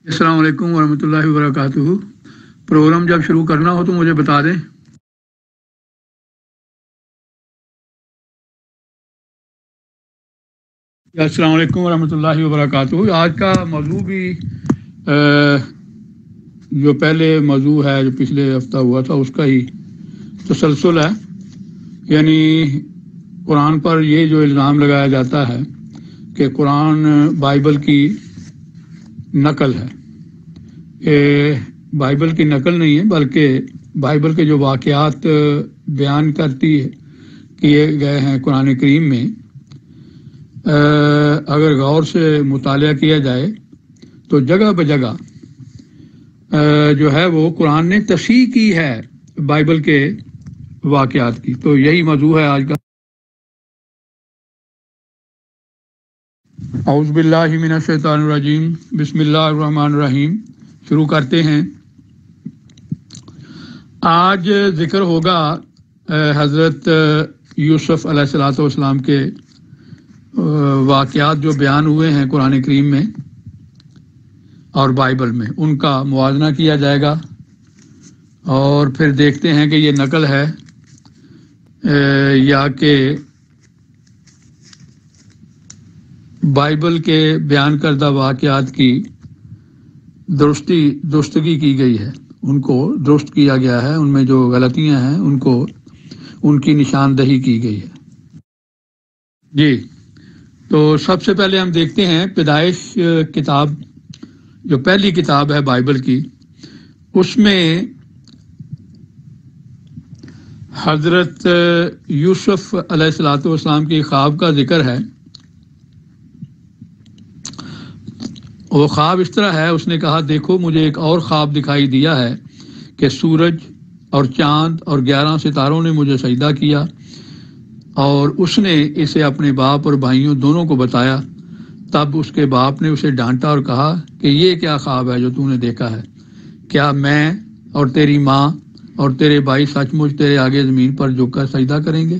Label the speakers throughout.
Speaker 1: السلام علیکم ورحمۃ اللہ وبرکاتہ۔ پروگرام جب شروع کرنا ہو تو مجھے بتا دیں۔ السلام علیکم ورحمۃ اللہ وبرکاتہ۔ آج کا موضوع بھی جو پہلے موضوع ہے جو پچھلے ہفتہ ہوا تھا اس کا ہی تسلسل ہے، یعنی قرآن پر یہ جو الزام لگایا جاتا ہے کہ قرآن بائبل کی نقل ہے۔ بائبل کی نقل نہیں ہے، بلکہ بائبل کے جو واقعات بیان کیے گئے ہیں قرآن کریم میں، اگر غور سے مطالعہ کیا جائے تو جگہ بہ جگہ جو ہے وہ قرآن نے تصحیح کی ہے بائبل کے واقعات کی۔ تو یہی موضوع ہے آج کا۔ اعوذ باللہ من الشیطان الرجیم، بسم اللہ الرحمن الرحیم۔ شروع کرتے ہیں۔ آج ذکر ہوگا حضرت یوسف علیہ الصلوۃ والسلام کے واقعات جو بیان ہوئے ہیں قرآن کریم میں اور بائبل میں، ان کا موازنہ کیا جائے گا، اور پھر دیکھتے ہیں کہ یہ نقل ہے یا کہ بائبل کے بیان کردہ واقعات کی درستگی کی گئی ہے، ان کو درست کیا گیا ہے، ان میں جو غلطیاں ہیں ان کی نشاندہی کی گئی ہے۔ جی، تو سب سے پہلے ہم دیکھتے ہیں پیدائش کتاب، جو پہلی کتاب ہے بائبل کی، اس میں حضرت یوسف علیہ الصلوۃ والسلام کی خواب کا ذکر ہے۔ وہ خواب اس طرح ہے، اس نے کہا دیکھو مجھے ایک اور خواب دکھائی دیا ہے کہ سورج اور چاند اور 11 ستاروں نے مجھے سجدہ کیا، اور اس نے اسے اپنے باپ اور بھائیوں دونوں کو بتایا۔ تب اس کے باپ نے اسے ڈانٹا اور کہا کہ یہ کیا خواب ہے جو تو نے دیکھا ہے؟ کیا میں اور تیری ماں اور تیرے بھائی سچ مچ تیرے آگے زمین پر جھک کر سجدہ کریں گے؟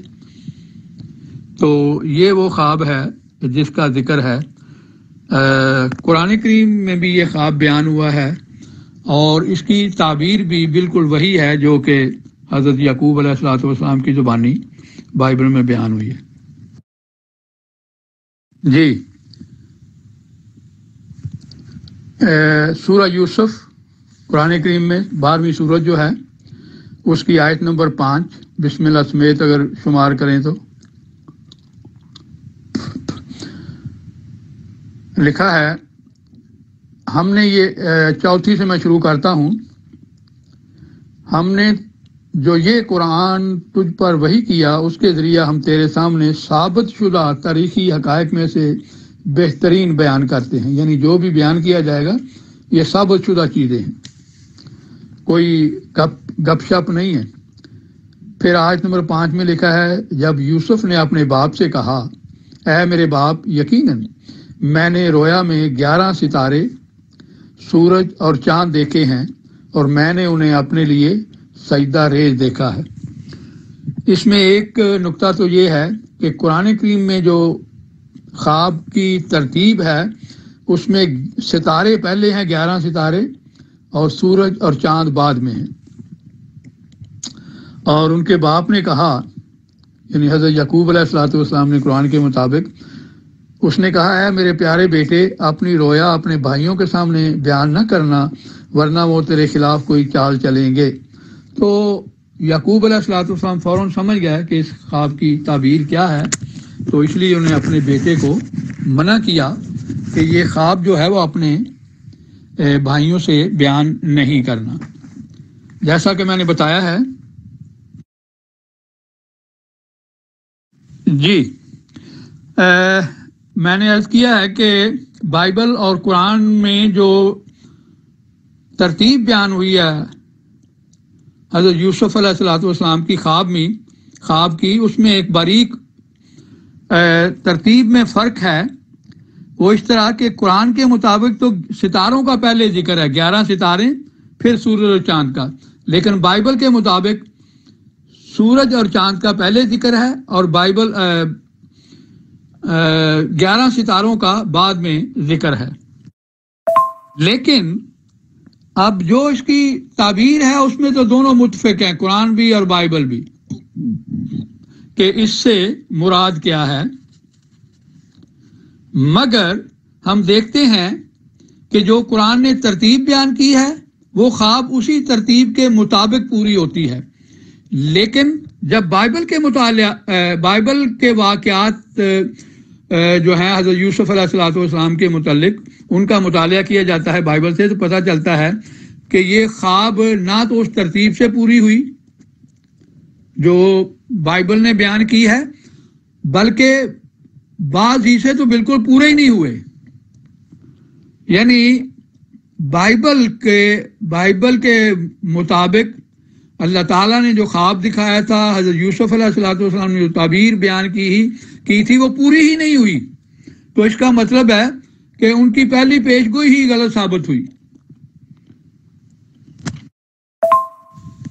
Speaker 1: تو یہ وہ خواب ہے جس کا ذکر ہے۔ قرآن کریم میں بھی یہ خواب بیان ہوا ہے، اور اس کی تعبیر بھی بالکل وہی ہے جو کہ حضرت یعقوب علیہ الصلوۃ والسلام کی زبانی بائبل میں بیان ہوئی ہے۔ جی، سورہ یوسف قرآن کریم میں 12ویں سورت جو ہے اس کی آیت نمبر 5 بسم اللہ سمیت اگر شمار کریں تو لکھا ہے، ہم نے یہ چوتھی سے میں شروع کرتا ہوں۔ ہم نے جو یہ قرآن تجھ پر وحی کیا اس کے ذریعہ ہم تیرے سامنے ثابت شدہ تاریخی حقائق میں سے بہترین بیان کرتے ہیں، یعنی جو بھی بیان کیا جائے گا یہ ثابت شدہ چیزیں ہیں، کوئی گپ شپ نہیں ہے۔ پھر آیت نمبر 5 میں لکھا ہے، جب یوسف نے اپنے باپ سے کہا اے میرے باپ، یقیناً میں نے رویا میں 11 ستارے، سورج اور چاند دیکھے ہیں، اور میں نے انہیں اپنے لیے سجدہ ریز دیکھا ہے۔ اس میں ایک نقطہ تو یہ ہے کہ قرآن کریم میں جو خواب کی ترتیب ہے اس میں ستارے پہلے ہیں، 11 ستارے، اور سورج اور چاند بعد میں ہیں۔ اور ان کے باپ نے کہا، یعنی حضرت یعقوب علیہ الصلوۃ والسلام نے قرآن کے مطابق اس نے کہا ہے میرے پیارے بیٹے، اپنی رویا اپنے بھائیوں کے سامنے بیان نہ کرنا ورنہ وہ تیرے خلاف کوئی چال چلیں گے۔ تو یعقوب علیہ الصلوۃ والسلام فوراً سمجھ گیا کہ اس خواب کی تعبیر کیا ہے، تو اس لیے انہیں اپنے بیٹے کو منع کیا کہ یہ خواب جو ہے وہ اپنے بھائیوں سے بیان نہیں کرنا، جیسا کہ میں نے بتایا ہے۔ جی، میں نے عرض کیا ہے کہ بائبل اور قرآن میں جو ترتیب بیان ہوئی ہے حضرت یوسف علیہ الصلوۃ والسلام کی خواب کی، اس میں ایک باریک ترتیب میں فرق ہے۔ وہ اس طرح کہ قرآن کے مطابق تو ستاروں کا پہلے ذکر ہے، 11 ستارے، پھر سورج اور چاند کا، لیکن بائبل کے مطابق سورج اور چاند کا پہلے ذکر ہے، اور بائبل 11 ستاروں کا بعد میں ذکر ہے۔ لیکن اب جو اس کی تعبیر ہے اس میں تو دونوں متفق ہیں، قرآن بھی اور بائبل بھی، کہ اس سے مراد کیا ہے، مگر ہم دیکھتے ہیں کہ جو قرآن نے ترتیب بیان کی ہے وہ خواب اسی ترتیب کے مطابق پوری ہوتی ہے، لیکن جب بائبل کے بائبل کے واقعات جو ہیں حضرت یوسف علیہ السلام کے متعلق ان کا مطالعہ کیا جاتا ہے بائبل سے، تو پتہ چلتا ہے کہ یہ خواب نہ تو اس ترتیب سے پوری ہوئی جو بائبل نے بیان کی ہے، بلکہ بعض حصے تو بالکل پورے ہی نہیں ہوئے۔ یعنی بائبل کے مطابق اللہ تعالیٰ نے جو خواب دکھایا تھا، حضرت یوسف علیہ السلام نے جو تعبیر بیان کی تھی وہ پوری ہی نہیں ہوئی، تو اس کا مطلب ہے کہ ان کی پہلی پیش گوئی ہی غلط ثابت ہوئی۔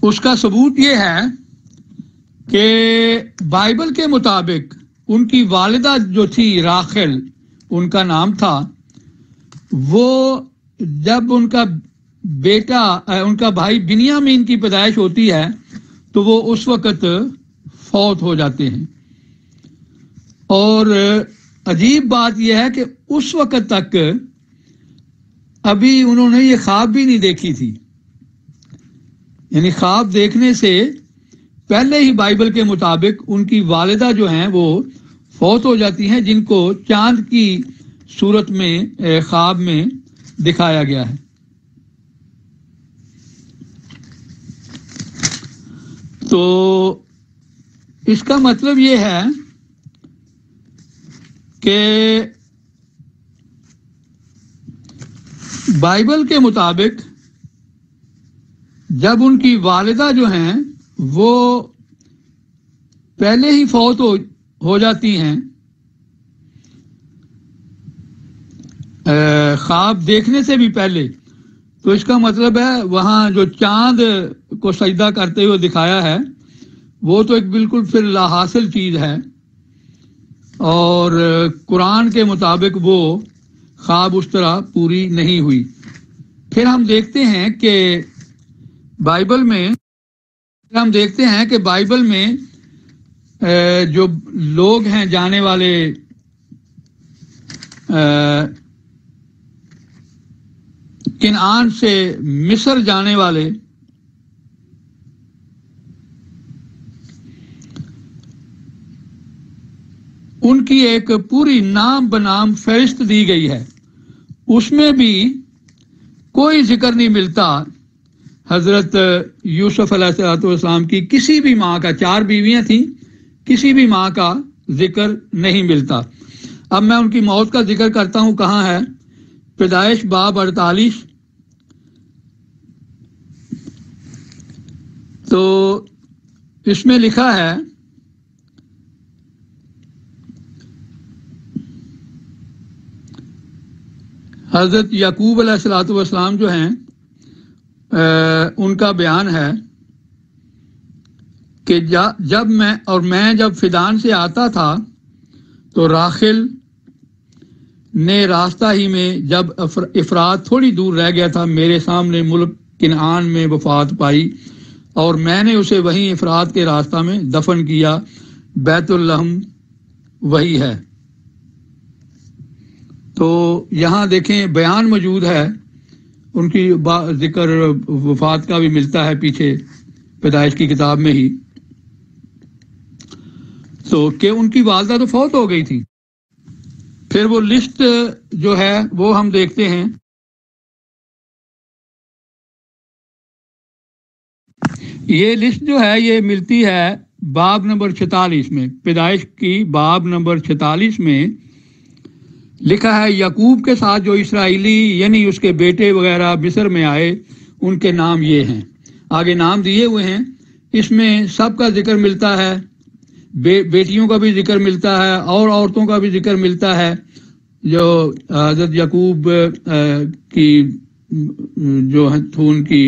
Speaker 1: اس کا ثبوت یہ ہے کہ بائبل کے مطابق ان کی والدہ جو تھی راخل، ان کا نام تھا، وہ جب ان کا بھائی بنیامین کی پیدائش ہوتی ہے تو وہ اس وقت فوت ہو جاتے ہیں، اور عجیب بات یہ ہے کہ اس وقت تک ابھی انہوں نے یہ خواب بھی نہیں دیکھی تھی، یعنی خواب دیکھنے سے پہلے ہی بائبل کے مطابق ان کی والدہ جو ہیں وہ فوت ہو جاتی ہیں، جن کو چاند کی صورت میں خواب میں دکھایا گیا ہے۔ تو اس کا مطلب یہ ہے کہ بائبل کے مطابق جب ان کی والدہ جو ہیں وہ پہلے ہی فوت ہو جاتی ہیں خواب دیکھنے سے بھی پہلے، تو اس کا مطلب ہے وہاں جو چاند کو سجدہ کرتے ہوئے دکھایا ہے وہ تو ایک بالکل پھر لا حاصل چیز ہے، اور قرآن کے مطابق وہ خواب اس طرح پوری نہیں ہوئی۔ پھر ہم دیکھتے ہیں کہ بائبل میں جو لوگ ہیں جانے والے کنعان سے مصر جانے والے، ان کی ایک پوری نام بنام فہرست دی گئی ہے، اس میں بھی کوئی ذکر نہیں ملتا حضرت یوسف علیہ السلام کی کسی بھی ماں کا، 4 بیویاں تھیں، کسی بھی ماں کا ذکر نہیں ملتا۔ اب میں ان کی موت کا ذکر کرتا ہوں، کہاں ہے؟ پیدائش باب 48، تو اس میں لکھا ہے حضرت یعقوب علیہ السلام جو ہیں ان کا بیان ہے کہ جب فدان سے آتا تھا تو راخل نے راستہ ہی میں جب افراد تھوڑی دور رہ گیا تھا میرے سامنے ملک کنعان میں وفات پائی، اور میں نے اسے وہیں افراد کے راستہ میں دفن کیا، بیت اللحم وہی ہے۔ تو یہاں دیکھیں بیان موجود ہے، ان کی ذکر وفات کا بھی ملتا ہے پیچھے پیدائش کی کتاب میں ہی، تو کہ ان کی والدہ تو فوت ہو گئی تھی۔ پھر وہ لسٹ جو ہے وہ ہم دیکھتے ہیں، یہ لسٹ جو ہے یہ ملتی ہے باب نمبر 46 میں، پیدائش کی باب نمبر 46 میں لکھا ہے یعقوب کے ساتھ جو اسرائیلی یعنی اس کے بیٹے وغیرہ مصر میں آئے ان کے نام یہ ہیں، آگے نام دیے ہوئے ہیں، اس میں سب کا ذکر ملتا ہے، بیٹیوں کا بھی ذکر ملتا ہے اور عورتوں کا بھی ذکر ملتا ہے، جو حضرت یعقوب کی جو ان کی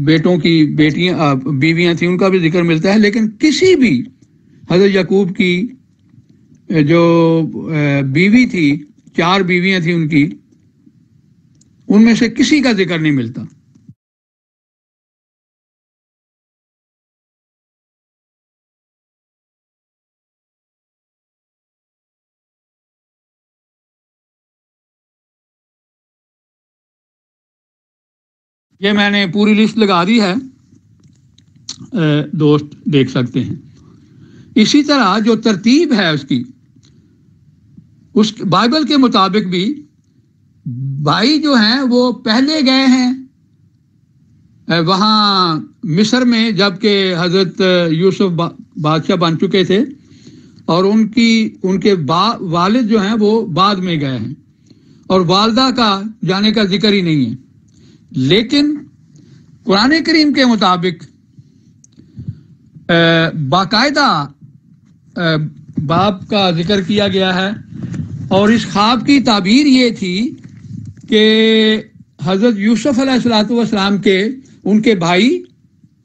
Speaker 1: بیٹوں کی بیویاں تھیں ان کا بھی ذکر ملتا ہے، لیکن کسی بھی حضرت یعقوب کی جو بیوی تھی، 4 بیویاں تھیں ان کی، ان میں سے کسی کا ذکر نہیں ملتا۔ یہ میں نے پوری لسٹ لگا دی ہے، دوست دیکھ سکتے ہیں۔ اسی طرح جو ترتیب ہے اس کی، اس بائبل کے مطابق بھی بھائی جو ہیں وہ پہلے گئے ہیں وہاں مصر میں، جبکہ حضرت یوسف بادشاہ بن چکے تھے، اور ان کے والد جو ہیں وہ بعد میں گئے ہیں، اور والدہ کا جانے کا ذکر ہی نہیں ہے۔ لیکن قرآن کریم کے مطابق باقاعدہ باپ کا ذکر کیا گیا ہے، اور اس خواب کی تعبیر یہ تھی کہ حضرت یوسف علیہ السلام کے ان کے بھائی،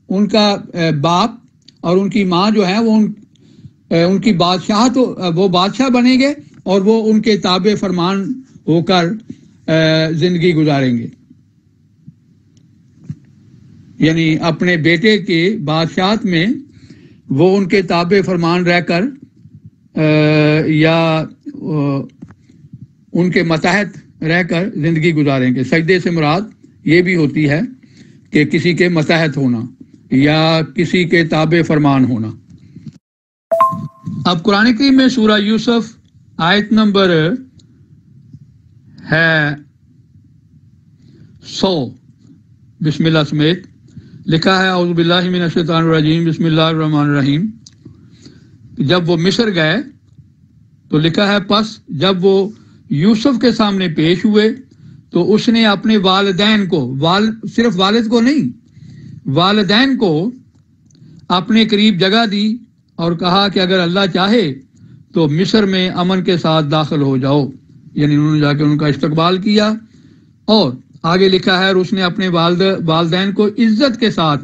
Speaker 1: ان کا باپ اور ان کی ماں جو ہے وہ ان کی بادشاہت، وہ بادشاہ بنیں گے اور وہ ان کے تابع فرمان ہو کر زندگی گزاریں گے، یعنی اپنے بیٹے کے بادشاہت میں وہ ان کے تابع فرمان رہ کر یا ان کے متحد رہ کر زندگی گزاریں گے۔ سجدے سے مراد یہ بھی ہوتی ہے کہ کسی کے متحد ہونا یا کسی کے تابع فرمان ہونا۔ اب قرآن کریم میں سورہ یوسف آیت نمبر ہے 100 بسم اللہ سمیت لکھا ہے، اعوذ باللہ من الشیطان الرجیم بسم اللہ الرحمن الرحیم۔ جب وہ مصر گئے تو لکھا ہے، پس جب وہ یوسف کے سامنے پیش ہوئے تو اس نے اپنے والدین کو، صرف والد کو نہیں، والدین کو اپنے قریب جگہ دی اور کہا کہ اگر اللہ چاہے تو مصر میں امن کے ساتھ داخل ہو جاؤ، یعنی انہوں نے جا کے ان کا استقبال کیا۔ اور آگے لکھا ہے، اور اس نے اپنے والدین کو عزت کے ساتھ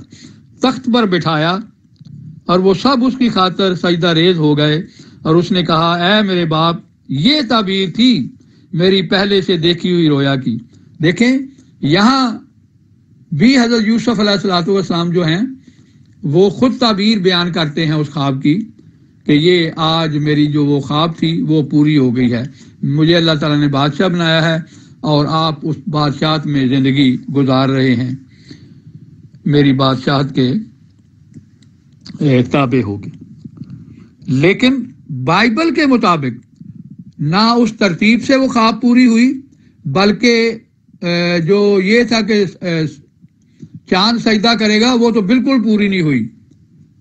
Speaker 1: تخت پر بٹھایا اور وہ سب اس کی خاطر سجدہ ریز ہو گئے، اور اس نے کہا، اے میرے باپ، یہ تعبیر تھی میری پہلے سے دیکھی ہوئی رویا کی۔ دیکھیں یہاں بھی حضرت یوسف علیہ السلام جو ہیں وہ خود تعبیر بیان کرتے ہیں اس خواب کی کہ یہ آج میری جو وہ خواب تھی وہ پوری ہو گئی ہے، مجھے اللہ تعالیٰ نے بادشاہ بنایا ہے اور آپ اس بادشاہت میں زندگی گزار رہے ہیں، میری بادشاہت کے تابع ہوگی۔ لیکن بائبل کے مطابق نہ اس ترتیب سے وہ خواب پوری ہوئی، بلکہ جو یہ تھا کہ چاند سجدہ کرے گا وہ تو بالکل پوری نہیں ہوئی۔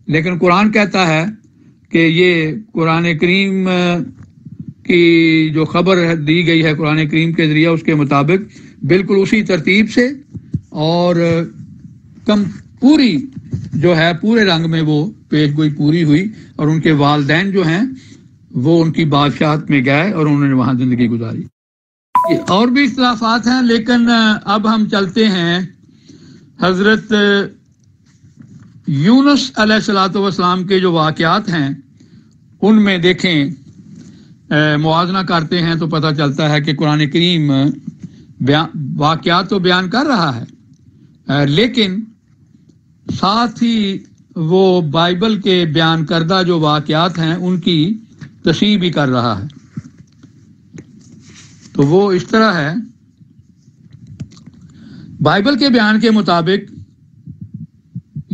Speaker 1: لیکن قرآن کہتا ہے کہ یہ قرآن کریم کی جو خبر دی گئی ہے قرآن کریم کے ذریعے، اس کے مطابق بالکل اسی ترتیب سے اور پوری جو ہے پورے رنگ میں وہ پیش گوئی پوری ہوئی، اور ان کے والدین جو ہیں وہ ان کی بادشاہت میں گئے اور انہوں نے وہاں زندگی گزاری۔ اور بھی اختلافات ہیں، لیکن اب ہم چلتے ہیں حضرت یونس علیہ السلام کے جو واقعات ہیں ان میں دیکھیں، موازنہ کرتے ہیں تو پتہ چلتا ہے کہ قرآن کریم واقعات تو بیان کر رہا ہے، لیکن ساتھ ہی وہ بائبل کے بیان کردہ جو واقعات ہیں ان کی تصحیح بھی کر رہا ہے۔ تو وہ اس طرح ہے، بائبل کے بیان کے مطابق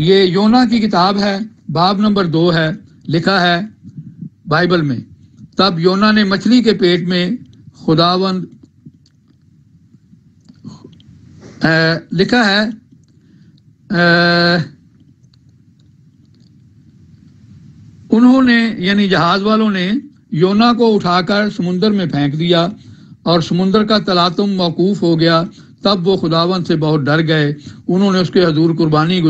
Speaker 1: یہ یونا کی کتاب ہے، باب نمبر 2 ہے، لکھا ہے بائبل میں، تب یونا نے مچھلی کے پیٹ میں خداوند لکھا ہے انہوں نے یعنی جہاز والوں نے یونا کو اٹھا کر سمندر میں پھینک دیا اور سمندر کا تلاطم موقوف ہو گیا۔ تب وہ خداوند سے بہت ڈر گئے، انہوں نے اس کے حضور قربانی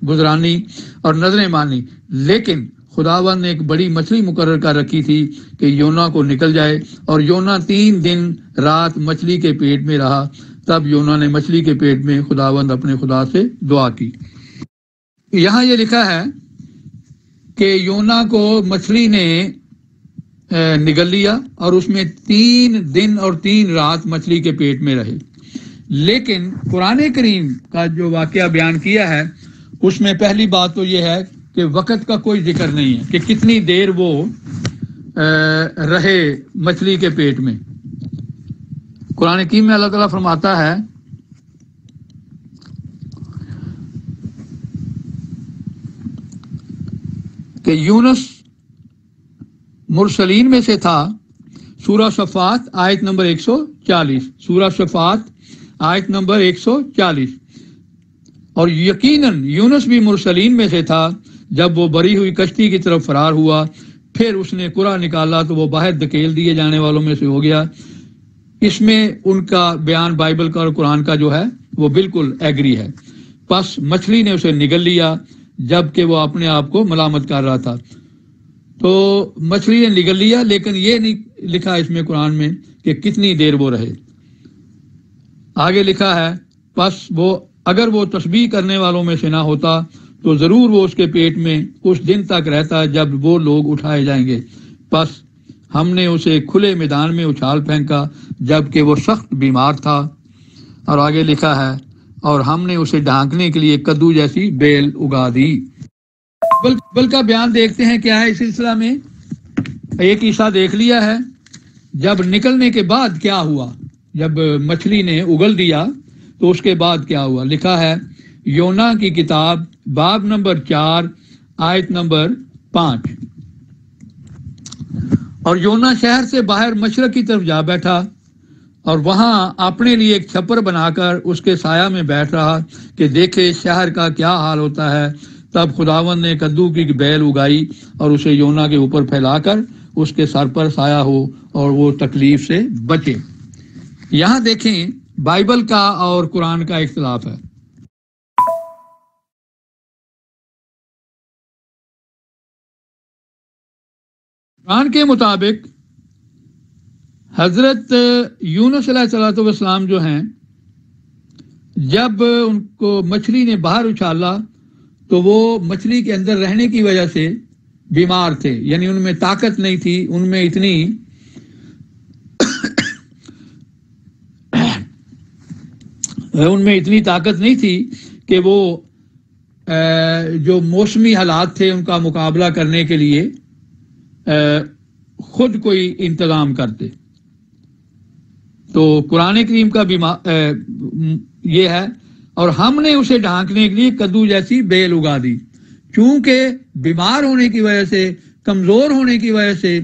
Speaker 1: گزرانی اور نذریں مانی، لیکن خداوند نے ایک بڑی مچھلی مقرر کر رکھی تھی کہ یونا کو نکل جائے، اور یونا 3 دن رات مچھلی کے پیٹ میں رہا۔ تب یونا نے مچھلی کے پیٹ میں خداوند اپنے خدا سے دعا کی۔ یہاں یہ لکھا ہے کہ یونا کو مچھلی نے نگل لیا اور اس میں 3 دن اور 3 رات مچھلی کے پیٹ میں رہے۔ لیکن قرآن کریم کا جو واقعہ بیان کیا ہے اس میں پہلی بات تو یہ ہے کہ وقت کا کوئی ذکر نہیں ہے کہ کتنی دیر وہ رہے مچھلی کے پیٹ میں۔ قرآن کریم میں اللہ تعالیٰ فرماتا ہے کہ یونس مرسلین میں سے تھا، سورہ صفات آیت نمبر 140، سورہ صفات آیت نمبر 140۔ اور یقیناً یونس بھی مرسلین میں سے تھا، جب وہ بری ہوئی کشتی کی طرف فرار ہوا، پھر اس نے قرآن نکالا تو وہ باہر دھکیل دیے جانے والوں میں سے ہو گیا۔ اس میں ان کا بیان بائبل کا اور قرآن کا جو ہے وہ بالکل ایگری ہے۔ پس مچھلی نے اسے نگل لیا جبکہ وہ اپنے آپ کو ملامت کر رہا تھا۔ تو مچھلی نے نگل لیا، لیکن یہ نہیں لکھا اس میں قرآن میں کہ کتنی دیر وہ رہے۔ آگے لکھا ہے پس وہ اگر وہ تسبیح کرنے والوں میں سے نہ ہوتا تو ضرور وہ اس کے پیٹ میں اس دن تک رہتا جب وہ لوگ اٹھائے جائیں گے۔ پس ہم نے اسے کھلے میدان میں اچھال پھینکا جبکہ وہ سخت بیمار تھا۔ اور آگے لکھا ہے اور ہم نے اسے ڈھانکنے کے لیے کدو جیسی بیل اگا دی۔ بل کا بیان دیکھتے ہیں کیا ہے اس سلسلہ میں۔ ایک حصہ دیکھ لیا ہے، جب نکلنے کے بعد کیا ہوا، جب مچھلی نے اگل دیا تو اس کے بعد کیا ہوا۔ لکھا ہے یونا کی کتاب باب نمبر 4 آیت نمبر 5۔ اور یونا شہر سے باہر مشرق کی طرف جا بیٹھا اور وہاں اپنے لیے ایک چھپر بنا کر اس کے سایہ میں بیٹھ رہا کہ دیکھے شہر کا کیا حال ہوتا ہے۔ تب خداوند نے کدو کی بیل اگائی اور اسے یونا کے اوپر پھیلا کر اس کے سر پر سایہ ہو اور وہ تکلیف سے بچے۔ یہاں دیکھیں بائبل کا اور قرآن کا اختلاف ہے۔ قرآن کے مطابق حضرت یونس علیہ السلام جو ہیں، جب ان کو مچھلی نے باہر اچھالا تو وہ مچھلی کے اندر رہنے کی وجہ سے بیمار تھے، یعنی ان میں طاقت نہیں تھی، ان میں اتنی طاقت نہیں تھی کہ وہ جو موسمی حالات تھے ان کا مقابلہ کرنے کے لیے خود کوئی انتظام کرتے۔ تو قرآن کریم کا یہ ہے اور ہم نے اسے ڈھانکنے کے لیے کدو جیسی بیل اگا دی۔ چونکہ بیمار ہونے کی وجہ سے، کمزور ہونے کی وجہ سے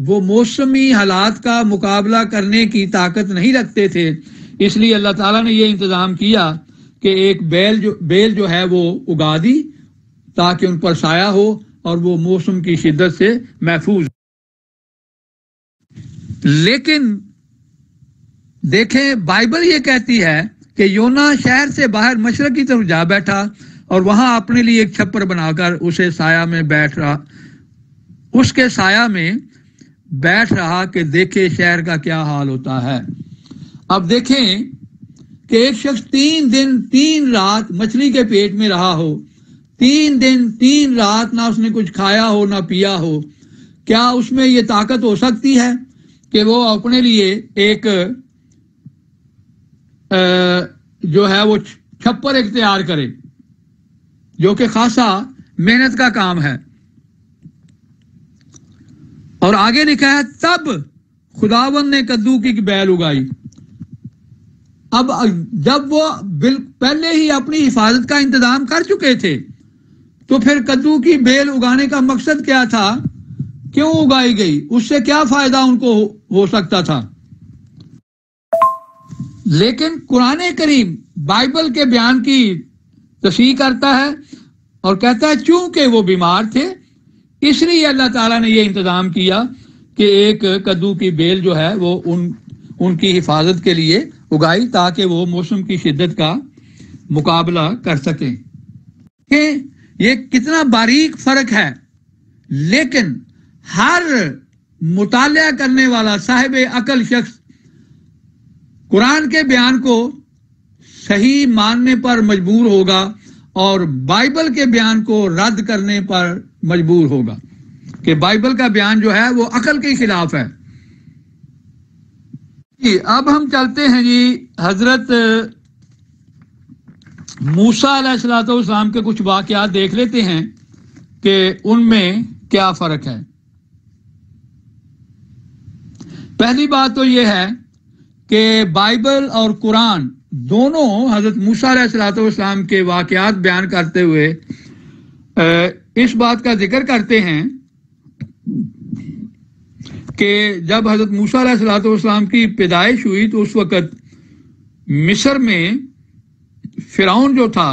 Speaker 1: وہ موسمی حالات کا مقابلہ کرنے کی طاقت نہیں رکھتے تھے، اس لیے اللہ تعالیٰ نے یہ انتظام کیا کہ ایک بیل جو ہے وہ اگا دی تاکہ ان پر سایہ ہو اور وہ موسم کی شدت سے محفوظ۔ لیکن دیکھیں بائبل یہ کہتی ہے کہ یونا شہر سے باہر مشرق کی طرف جا بیٹھا اور وہاں اپنے لیے ایک چھپر بنا کر اسے سایہ میں بیٹھ رہا، اس کے سایہ میں بیٹھ رہا کہ دیکھے شہر کا کیا حال ہوتا ہے۔ اب دیکھیں کہ ایک شخص 3 دن 3 رات مچھلی کے پیٹ میں رہا ہو، 3 دن 3 رات نہ اس نے کچھ کھایا ہو نہ پیا ہو، کیا اس میں یہ طاقت ہو سکتی ہے کہ وہ اپنے لیے ایک جو ہے وہ چھپر اختیار کرے، جو کہ خاصا محنت کا کام ہے۔ اور آگے لکھا ہے تب خداوند نے کدو کی بیل اگائی۔ اب جب وہ پہلے ہی اپنی حفاظت کا انتظام کر چکے تھے تو پھر کدو کی بیل اگانے کا مقصد کیا تھا، کیوں اگائی گئی، اس سے کیا فائدہ ان کو ہو سکتا تھا۔ لیکن قرآن کریم بائبل کے بیان کی تصحیح کرتا ہے اور کہتا ہے چونکہ وہ بیمار تھے اس لیے اللہ تعالیٰ نے یہ انتظام کیا کہ ایک کدو کی بیل جو ہے وہ ان کی حفاظت کے لیے اگائی تاکہ وہ موسم کی شدت کا مقابلہ کر سکیں۔ یہ کتنا باریک فرق ہے، لیکن ہر مطالعہ کرنے والا صاحب عقل شخص قرآن کے بیان کو صحیح ماننے پر مجبور ہوگا اور بائبل کے بیان کو رد کرنے پر مجبور ہوگا کہ بائبل کا بیان جو ہے وہ عقل کے خلاف ہے۔ اب ہم چلتے ہیں جی حضرت موسیٰ علیہ الصلوۃ والسلام کے کچھ واقعات دیکھ لیتے ہیں کہ ان میں کیا فرق ہے۔ پہلی بات تو یہ ہے کہ بائبل اور قرآن دونوں حضرت موسیٰ علیہ الصلوۃ والسلام کے واقعات بیان کرتے ہوئے اس بات کا ذکر کرتے ہیں کہ جب حضرت موسیٰ علیہ الصلوۃ والسلام کی پیدائش ہوئی تو اس وقت مصر میں فرعون جو تھا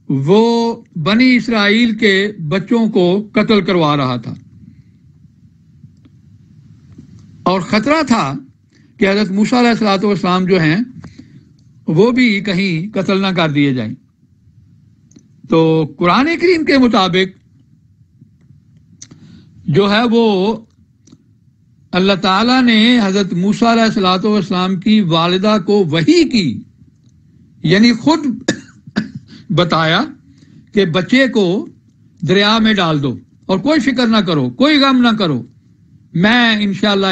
Speaker 1: وہ بنی اسرائیل کے بچوں کو قتل کروا رہا تھا، اور خطرہ تھا کہ حضرت موسیٰ علیہ الصلوۃ والسلام جو ہیں وہ بھی کہیں قتل نہ کر دیے جائیں۔ تو قرآن کریم کے مطابق جو ہے وہ اللہ تعالیٰ نے حضرت موسیٰ علیہ الصلوۃ والسلام کی والدہ کو وحی کی، یعنی خود بتایا کہ بچے کو دریا میں ڈال دو اور کوئی فکر نہ کرو، کوئی غم نہ کرو، میں انشاءاللہ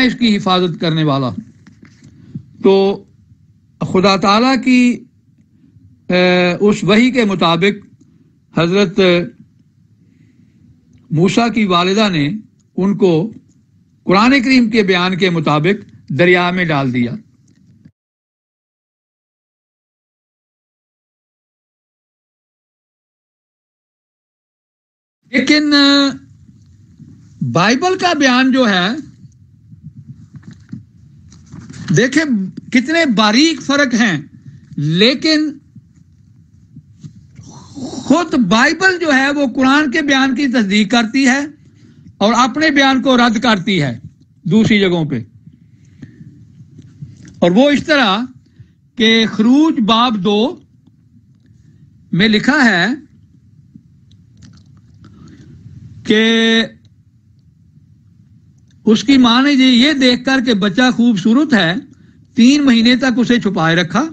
Speaker 1: اس کی حفاظت کرنے والا ہوں۔ تو خدا تعالیٰ کی اس وحی کے مطابق حضرت موسیٰ کی والدہ نے ان کو قرآن کریم کے بیان کے مطابق دریا میں ڈال دیا۔ لیکن بائبل کا بیان جو ہے دیکھیں کتنے باریک فرق ہیں، لیکن خود بائبل جو ہے وہ قرآن کے بیان کی تصدیق کرتی ہے اور اپنے بیان کو رد کرتی ہے دوسری جگہوں پہ، اور وہ اس طرح کہ خروج باب 2 میں لکھا ہے کہ اس کی ماں نے یہ دیکھ کر کہ بچہ خوبصورت ہے 3 مہینے تک اسے چھپائے رکھا،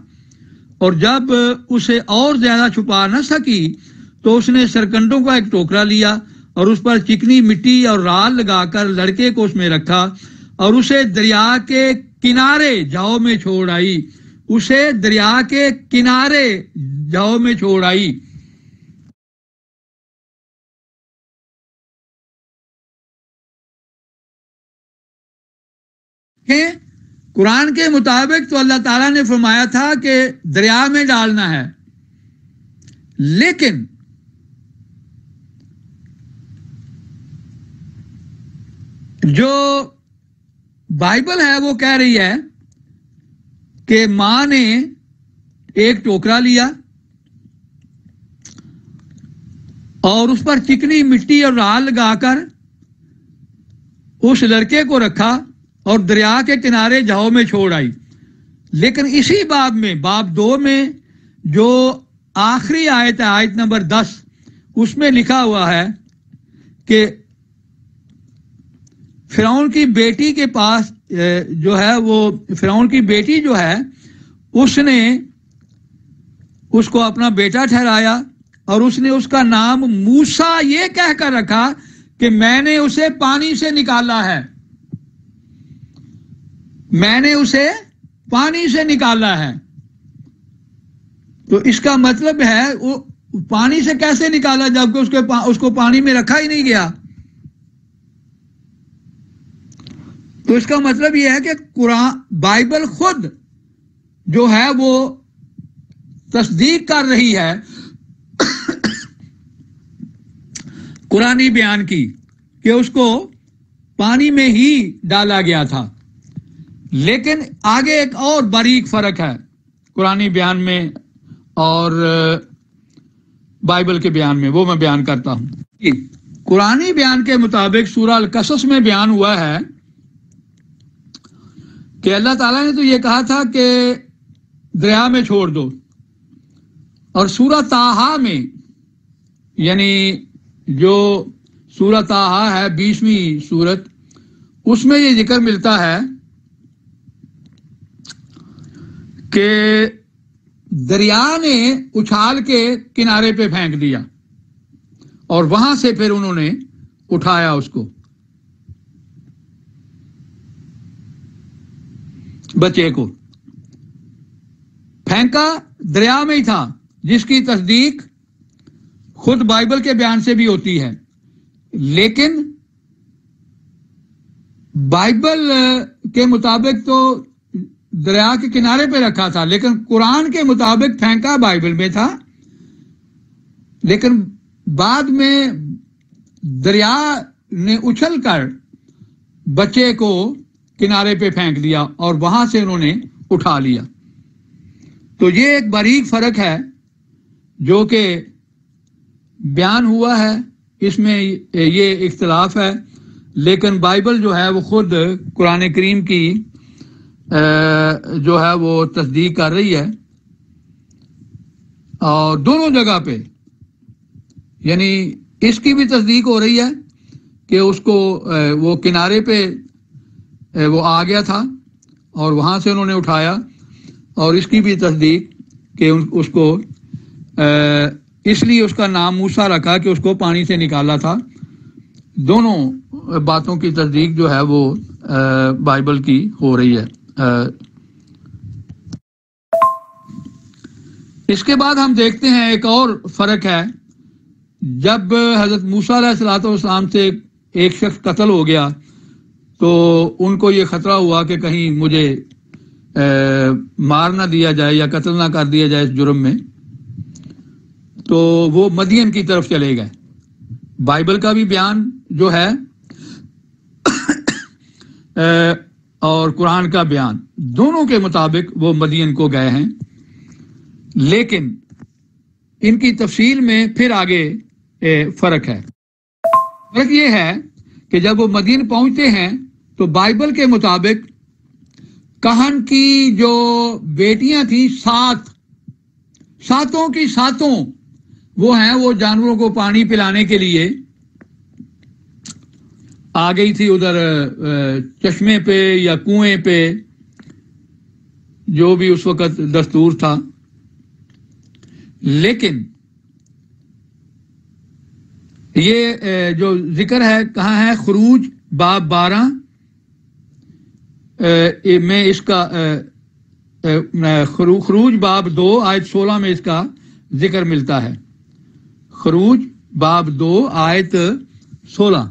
Speaker 1: اور جب اسے اور زیادہ چھپا نہ سکی تو اس نے سرکنڈوں کا ایک ٹوکرا لیا اور اس پر چکنی مٹی اور رال لگا کر لڑکے کو اس میں رکھا اور اسے دریا کے کنارے جاؤ میں چھوڑ آئی، اسے دریا کے کنارے جاؤ میں چھوڑ آئی۔ قرآن کے مطابق تو اللہ تعالیٰ نے فرمایا تھا کہ دریا میں ڈالنا ہے، لیکن جو بائبل ہے وہ کہہ رہی ہے کہ ماں نے ایک ٹوکرا لیا اور اس پر چکنی مٹی اور رال لگا کر اس لڑکے کو رکھا اور دریا کے کنارے جاؤ میں چھوڑ آئی۔ لیکن اسی باب میں باب 2 میں جو آخری آیت ہے، آیت نمبر 10، اس میں لکھا ہوا ہے کہ فرعون کی بیٹی کے پاس جو ہے وہ فرعون کی بیٹی جو ہے اس نے اس کو اپنا بیٹا ٹھہرایا اور اس نے اس کا نام موسیٰ یہ کہہ کر رکھا کہ میں نے اسے پانی سے نکالا ہے، میں نے اسے پانی سے نکالا ہے۔ تو اس کا مطلب ہے وہ پانی سے کیسے نکالا جبکہ اس کو پانی میں رکھا ہی نہیں گیا؟ تو اس کا مطلب یہ ہے کہ قرآن بائبل خود جو ہے وہ تصدیق کر رہی ہے قرآنی بیان کی کہ اس کو پانی میں ہی ڈالا گیا تھا۔ لیکن آگے ایک اور باریک فرق ہے قرآنی بیان میں اور بائبل کے بیان میں، وہ میں بیان کرتا ہوں۔ قرآنی بیان کے مطابق سورہ القصص میں بیان ہوا ہے کہ اللہ تعالیٰ نے تو یہ کہا تھا کہ دریا میں چھوڑ دو، اور سورہ طٰہٰ میں، یعنی جو سورہ طٰہٰ ہے 20ویں سورت، اس میں یہ ذکر ملتا ہے کہ دریا نے اچھال کے کنارے پہ پھینک دیا اور وہاں سے پھر انہوں نے اٹھایا اس کو، بچے کو پھینکا دریا میں ہی تھا، جس کی تصدیق خود بائبل کے بیان سے بھی ہوتی ہے، لیکن بائبل کے مطابق تو دریا کے کنارے پہ رکھا تھا، لیکن قرآن کے مطابق پھینکا بائبل میں تھا، لیکن بعد میں دریا نے اچھل کر بچے کو کنارے پہ پھینک دیا اور وہاں سے انہوں نے اٹھا لیا۔ تو یہ ایک باریک فرق ہے جو کہ بیان ہوا ہے، اس میں یہ اختلاف ہے، لیکن بائبل جو ہے وہ خود قرآن کریم کی جو ہے وہ تصدیق کر رہی ہے، اور دونوں جگہ پہ یعنی اس کی بھی تصدیق ہو رہی ہے کہ اس کو وہ کنارے پہ وہ آ گیا تھا اور وہاں سے انہوں نے اٹھایا، اور اس کی بھی تصدیق کہ اس کو اس لیے اس کا نام موسیٰ رکھا کہ اس کو پانی سے نکالا تھا۔ دونوں باتوں کی تصدیق جو ہے وہ بائبل کی ہو رہی ہے۔ اس کے بعد ہم دیکھتے ہیں ایک اور فرق ہے، جب حضرت موسیٰ علیہ الصلوۃ والسلام سے ایک شخص قتل ہو گیا تو ان کو یہ خطرہ ہوا کہ کہیں مجھے مار نہ دیا جائے یا قتل نہ کر دیا جائے اس جرم میں، تو وہ مدین کی طرف چلے گئے۔ بائبل کا بھی بیان جو ہے اور قرآن کا بیان دونوں کے مطابق وہ مدین کو گئے ہیں، لیکن ان کی تفصیل میں پھر آگے فرق ہے۔ فرق یہ ہے کہ جب وہ مدین پہنچتے ہیں تو بائبل کے مطابق کہن کی جو بیٹیاں تھیں ساتوں کی ساتوں وہ ہیں، وہ جانوروں کو پانی پلانے کے لیے آ گئی تھی ادھر چشمے پہ یا کنویں پہ، جو بھی اس وقت دستور تھا۔ لیکن یہ جو ذکر ہے کہاں ہے، خروج باب 12 میں اس کا خروج باب 2 آیت 16 میں اس کا ذکر ملتا ہے۔ خروج باب 2 آیت 16۔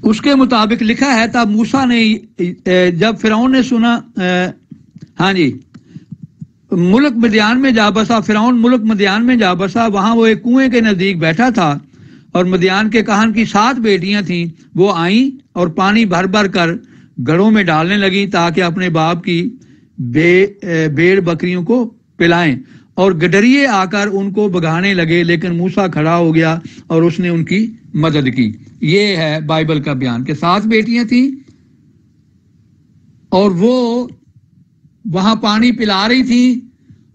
Speaker 1: اس کے مطابق لکھا ہے، تب موسیٰ نے جب فرعون نے سنا ملک مدیان میں جا بسا، فرعون ملک مدیان میں جا بسا، وہاں وہ ایک کنویں کے نزدیک بیٹھا تھا، اور مدیان کے کہن کی 7 بیٹیاں تھیں، وہ آئیں اور پانی بھر بھر کر گھڑوں میں ڈالنے لگیں تاکہ اپنے باپ کی بھیڑ بکریوں کو پلائیں، اور گڈریے آ کر ان کو بگانے لگے، لیکن موسیٰ کھڑا ہو گیا اور اس نے ان کی مدد کی۔ یہ ہے بائبل کا بیان کہ 7 بیٹیاں تھیں اور وہ وہاں پانی پلا رہی تھیں،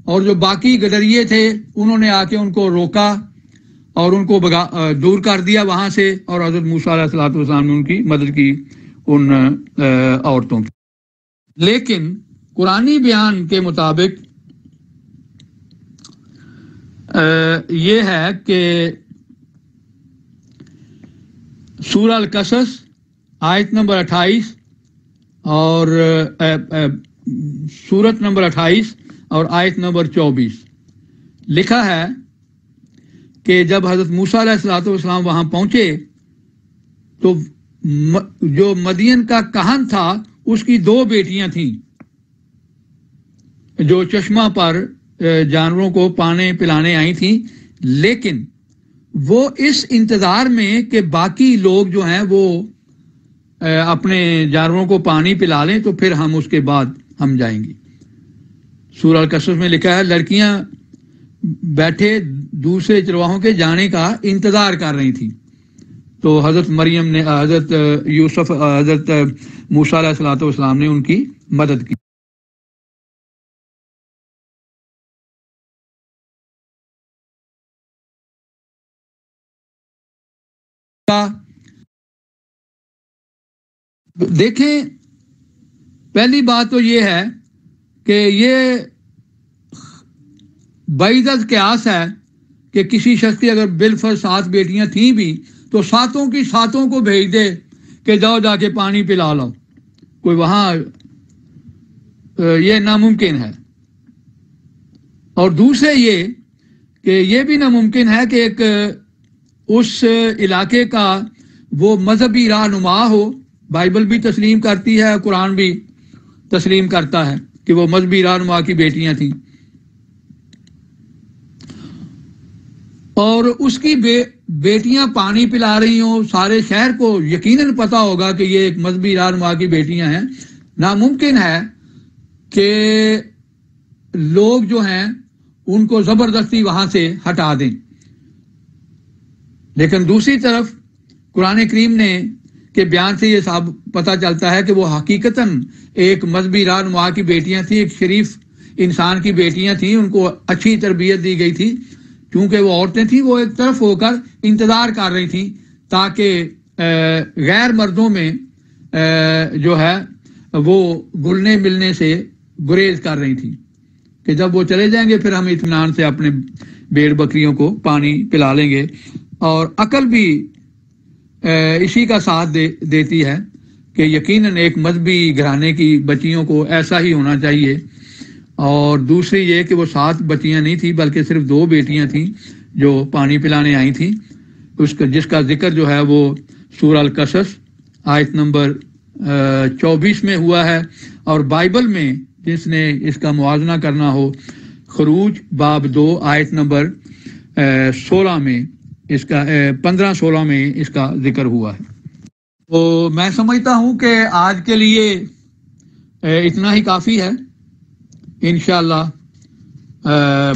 Speaker 1: اور جو باقی گڈریے تھے انہوں نے آ کے ان کو روکا اور ان کو دور کر دیا وہاں سے، اور حضرت موسیٰ علیہ الصلوۃ والسلام نے ان کی مدد کی، ان عورتوں کی۔ لیکن قرآنی بیان کے مطابق یہ ہے کہ سورہ القصص آیت نمبر 28 اور سورت نمبر 28 اور آیت نمبر 24 لکھا ہے کہ جب حضرت موسیٰ علیہ الصلوۃ والسلام وہاں پہنچے تو جو مدین کا کہن تھا اس کی 2 بیٹیاں تھیں جو چشمہ پر جانوروں کو پانی پلانے آئی تھیں، لیکن وہ اس انتظار میں کہ باقی لوگ جو ہیں وہ اپنے جانوروں کو پانی پلا لیں تو پھر ہم اس کے بعد ہم جائیں گے۔ سورہ القصص میں لکھا ہے لڑکیاں بیٹھے دوسرے چرواہوں کے جانے کا انتظار کر رہی تھیں، تو حضرت مریم نے حضرت موسیٰ علیہ الصلوۃ والسلام نے ان کی مدد کی۔ دیکھیں، پہلی بات تو یہ ہے کہ یہ بعیدت قیاس ہے کہ کسی شخص کی اگر بالفرض 7 بیٹیاں تھیں بھی تو 7 کی 7 کو بھیج دے کہ جاؤ جا کے پانی پلا لاؤ، کوئی وہاں یہ ناممکن ہے۔ اور دوسرے یہ کہ یہ بھی ناممکن ہے کہ ایک اس علاقے کا وہ مذہبی رہنما ہو، بائبل بھی تسلیم کرتی ہے، قرآن بھی تسلیم کرتا ہے کہ وہ مذہبی رہنما کی بیٹیاں تھیں، اور اس کی بیٹیاں پانی پلا رہی ہوں، سارے شہر کو یقیناً پتہ ہوگا کہ یہ ایک مذہبی رہنما کی بیٹیاں ہیں۔ ناممکن ہے کہ لوگ جو ہیں ان کو زبردستی وہاں سے ہٹا دیں۔ لیکن دوسری طرف قرآن کریم نے کے بیان سے یہ پتہ چلتا ہے کہ وہ حقیقتاً ایک مذہبی رہنما کی بیٹیاں تھیں، ایک شریف انسان کی بیٹیاں تھیں، ان کو اچھی تربیت دی گئی تھی، کیونکہ وہ عورتیں تھیں، وہ ایک طرف ہو کر انتظار کر رہی تھیں تاکہ غیر مردوں میں جو ہے وہ گلنے ملنے سے گریز کر رہی تھیں کہ جب وہ چلے جائیں گے پھر ہم اطمینان سے اپنے بھیڑ بکریوں کو پانی پلا لیں گے۔ اور عقل بھی اسی کا ساتھ دیتی ہے کہ یقیناً ایک مذہبی گھرانے کی بچیوں کو ایسا ہی ہونا چاہیے۔ اور دوسری یہ کہ وہ 7 بچیاں نہیں تھیں بلکہ صرف 2 بیٹیاں تھیں جو پانی پلانے آئی تھیں، جس کا ذکر جو ہے وہ سورہ القصص آیت نمبر 24 میں ہوا ہے، اور بائبل میں جس نے اس کا موازنہ کرنا ہو خروج باب 2 آیت نمبر 16 میں اس کا 15-16 میں اس کا ذکر ہوا ہے۔ تو میں سمجھتا ہوں کہ آج کے لیے اتنا ہی کافی ہے، انشاءاللہ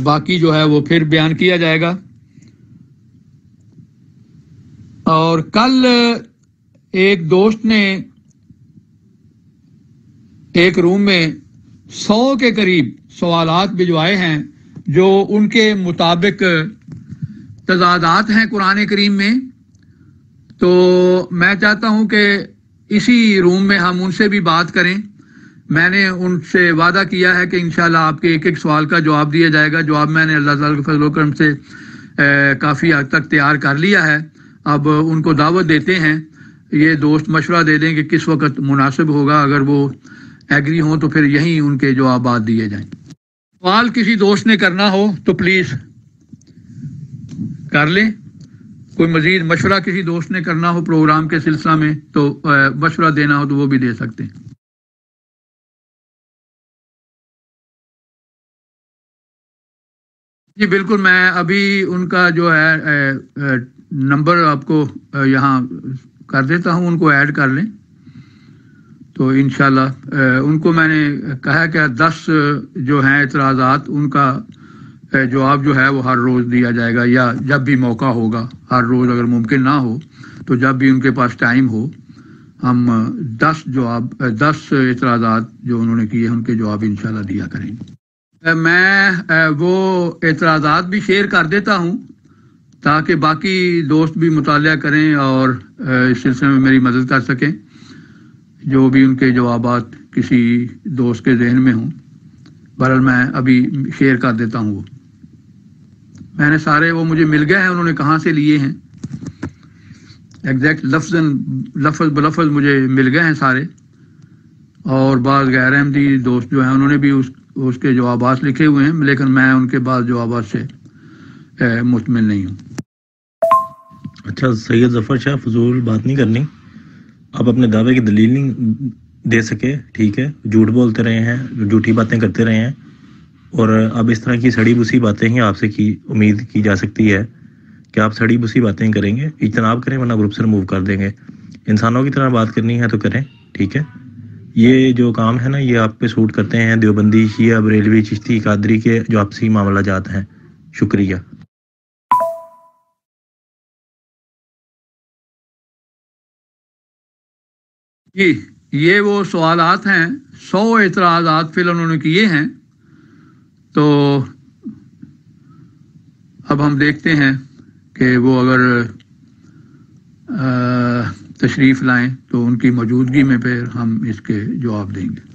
Speaker 1: باقی جو ہے وہ پھر بیان کیا جائے گا۔ اور کل ایک دوست نے ایک روم میں 100 کے قریب سوالات بھجوائے ہیں جو ان کے مطابق تضادات ہیں قرآن کریم میں، تو میں چاہتا ہوں کہ اسی روم میں ہم ان سے بھی بات کریں۔ میں نے ان سے وعدہ کیا ہے کہ انشاءاللہ آپ کے ایک سوال کا جواب دیا جائے گا۔ جواب میں نے اللہ تعالیٰ کے فضل و کرم سے کافی حد تک تیار کر لیا ہے، اب ان کو دعوت دیتے ہیں، یہ دوست مشورہ دے دیں کہ کس وقت مناسب ہوگا، اگر وہ ایگری ہوں تو پھر یہیں ان کے جوابات دیے جائیں۔ سوال کسی دوست نے کرنا ہو تو پلیز کر لیں، کوئی مزید مشورہ کسی دوست نے کرنا ہو پروگرام کے سلسلہ میں تو مشورہ دینا ہو تو وہ بھی دے سکتے ہیں۔ جی بالکل، میں ابھی ان کا جو ہے نمبر آپ کو یہاں کر دیتا ہوں، ان کو ایڈ کر لیں تو انشاءاللہ ان کو میں نے کہا کہ 10 جو ہیں اعتراضات ان کا جواب جو ہے وہ ہر روز دیا جائے گا، یا جب بھی موقع ہوگا، ہر روز اگر ممکن نہ ہو تو جب بھی ان کے پاس ٹائم ہو ہم 10 اعتراضات جو انہوں نے کیے ان کے جواب انشاءاللہ دیا کریں گے۔ میں وہ اعتراضات بھی شیئر کر دیتا ہوں تاکہ باقی دوست بھی مطالعہ کریں اور اس سلسلے میں میری مدد کر سکیں، جو بھی ان کے جوابات کسی دوست کے ذہن میں ہوں۔ بہرحال میں ابھی شیئر کر دیتا ہوں، وہ میں نے سارے وہ مجھے مل گئے ہیں، انہوں نے کہاں سے لیے ہیں ایگزیکٹ لفظ بلفظ مجھے مل گئے ہیں سارے، اور بعض غیر احمدی دوست جو ہیں انہوں نے بھی اس کے جوابات لکھے ہوئے ہیں، لیکن میں ان کے بعض جوابات سے مطمئن نہیں ہوں۔
Speaker 2: اچھا سید ظفر شاہ، فضول بات نہیں کرنی، آپ اپنے دعوے کی دلیل نہیں دے سکے، ٹھیک ہے، جھوٹ بولتے رہے ہیں، جھوٹی باتیں کرتے رہے ہیں، اور اب اس طرح کی سڑی بسی باتیں ہی آپ سے امید کی جا سکتی ہے کہ آپ سڑی بسی باتیں کریں گے، اجتناب کریں ورنہ گروپ سے ریموو کر دیں گے۔ انسانوں کی طرح بات کرنی ہے تو کریں، ٹھیک ہے۔ یہ جو کام ہے نا یہ آپ پہ سوٹ کرتے ہیں دیوبندی، شیعہ، بریلوی، چشتی، قادری کے جو آپسی معاملہ جات ہیں۔ شکریہ۔
Speaker 1: جی یہ وہ سوالات ہیں، 100 اعتراضات فی الحال انہوں نے کیے ہیں، تو اب ہم دیکھتے ہیں کہ وہ اگر تشریف لائیں تو ان کی موجودگی میں پھر ہم اس کے جواب دیں گے۔